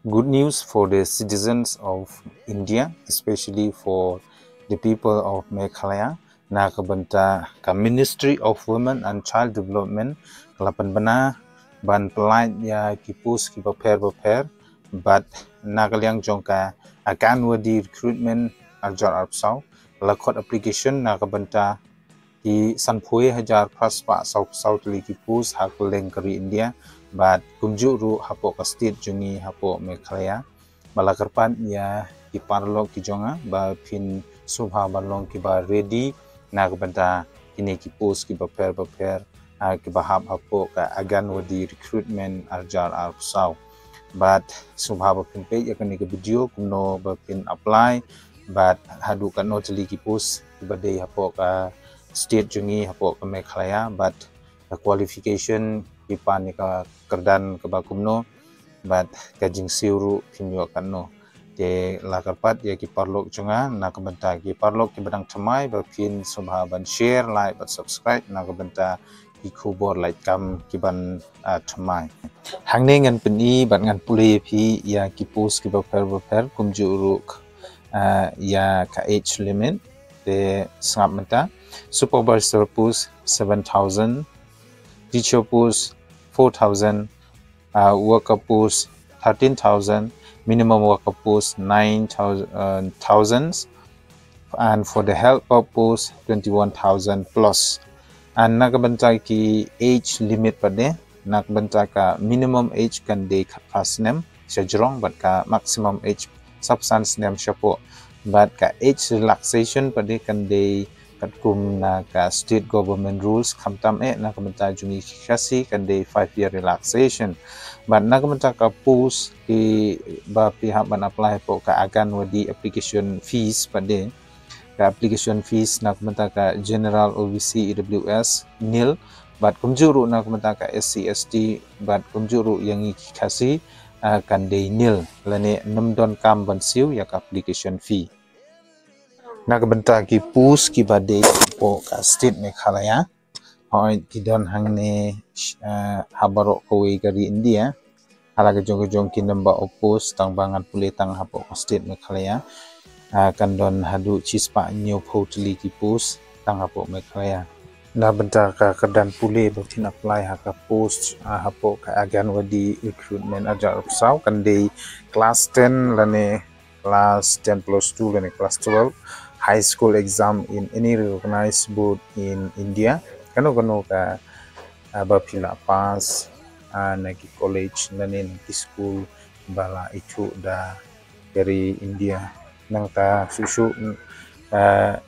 good news for the citizens of India, especially for the people of Meghalaya. Nakabanta ka Ministry of Women and Child Development kalapan bana ban pelait ya kipus ki paper but nakalyang jongka akan wadi recruitment arjar arpsau lakot application nakabanta ki sanpui hajar praspa sau tuli kipus hakuleng kari India but kumjuru hapo ka state jungi hapo Meghalaya balakarpan ya ki parlok ki jonga ba pin subha balong ki ba ready nakabanta kini ki post ki paper ki bahap hapo ka agan wadi recruitment arjar arpsau but subha ba pin page akan ni video kumno ba pin apply but hadu kan no tuli ki post ki badai hapo ka state jungi hapo ka Meghalaya but the qualification ipan ni ka kerdan ke bakumno but kajing siuru pinyo kanno de lakarpat ya ki parlok junga nakabenta ki parlok ki badang thamai ba pin subha ban share like but subscribe nakabenta ki khubor like kam ki ban thamai hangne ngan peni ban ngan puli phi ya ki post ki ba per kumjuru ya ka age limit de sangap menta supervisor post 7,000 teacher post 4,000 worker post 13,000 minimum worker post 9,000 and for the helper post 21,000 plus and nakabenta ki age limit pade nakabenta ka minimum age kan de first name sejrong but ka maximum age substance name shapo but ka age relaxation pade kan de katkum na ka state government rules kamtam nakabenta jungi kasi kan de 5-year relaxation but nakabenta ka post ki ba pihak ban apply po ka agan wadi application fees pade ka application fees nakabenta ka general OBC EWS nil but kumjuru nakabenta ka SC ST but kumjuru yang kasi kan de nil lane namdon kam bansiu ya ka application fee nakabenta ki post ki bade po ka state Meghalaya hoy kidon hangne habaro kowe kari India halaga jong ki number of post tang bangan puli tang hapo ka state Meghalaya kandon hadu chispa new potli ki post tang hapo Meghalaya na benta ka kedan puli bertin apply haka post hapo ka agan wadi recruitment ajar upsau kan de class 10 lane class 10 plus 2 lane class 12 high school exam in any recognized board in India kano ka bapila pass nagi college nani nagi school bala itu da dari India nang ta susu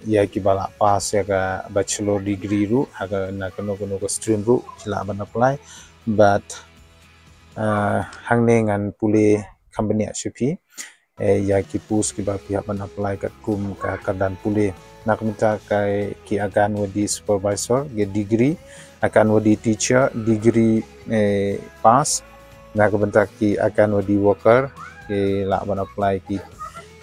ya ki bala pass ya ka bachelor degree ru haga na kano ka stream ru sila ban apply but hangne ngan pule company asyupi ya ki post ki ba pihak ban apply kat kum ka kadan pule nak minta kai ki agan wadi supervisor ge degree akan wadi teacher degree pass nak minta ki akan wadi worker ki la ban apply ki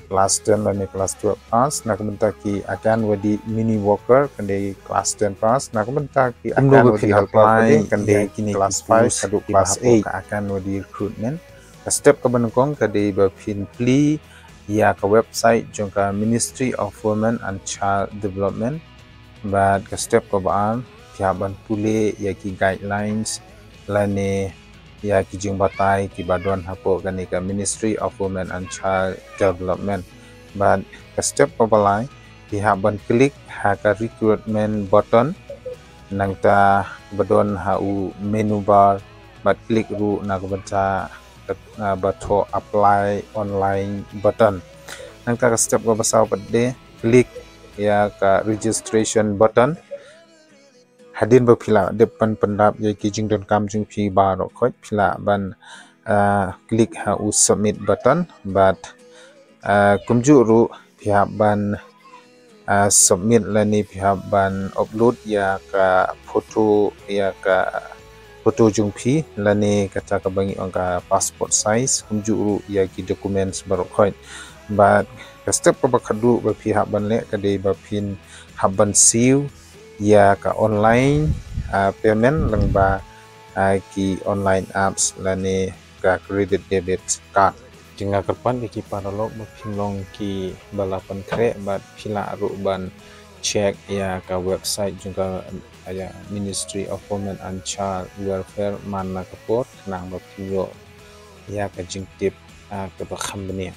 class 10 dan class 12 pass nak minta ki akan wadi mini worker kande class 10 pass nak minta ki akan wadi apply kande kini class 5 kadu class 8 akan wadi recruitment step ke benukong kade bapin pli ya ke website jongka Ministry of Women and Child Development but ke step ke baan kiaban pule ya ki guidelines lane ya ki jing batai ki badon hapo kani ke Ministry of Women and Child Development but ke step ke balai kiaban klik ha ke recruitment button nang ta badon hau menu bar but klik ru nak baca bato apply online button nang ka step ko basaw pade klik ya ka registration button hadin ba phila depan pendap ya ki jingdon kam jing phi bar khoj phila ban klik ha u submit button but kumju ru phia ban submit lani phia ban upload ya ka photo ya ka foto jungpi lani kata kabangi angka passport size kumjuru ya ki documents baru khoi but step pa bakadu ba pihak ban le kade ba pin haban siu ya ka online payment lang ba ki online apps lani ka credit debit card Jingga kerpan ki paralog mapinglong ki balapan kre bat pila ban cek ya ka website juga ya Ministry of Women and Child Welfare mana kapor nang mapingo ya ka jingtip ka bakam benia.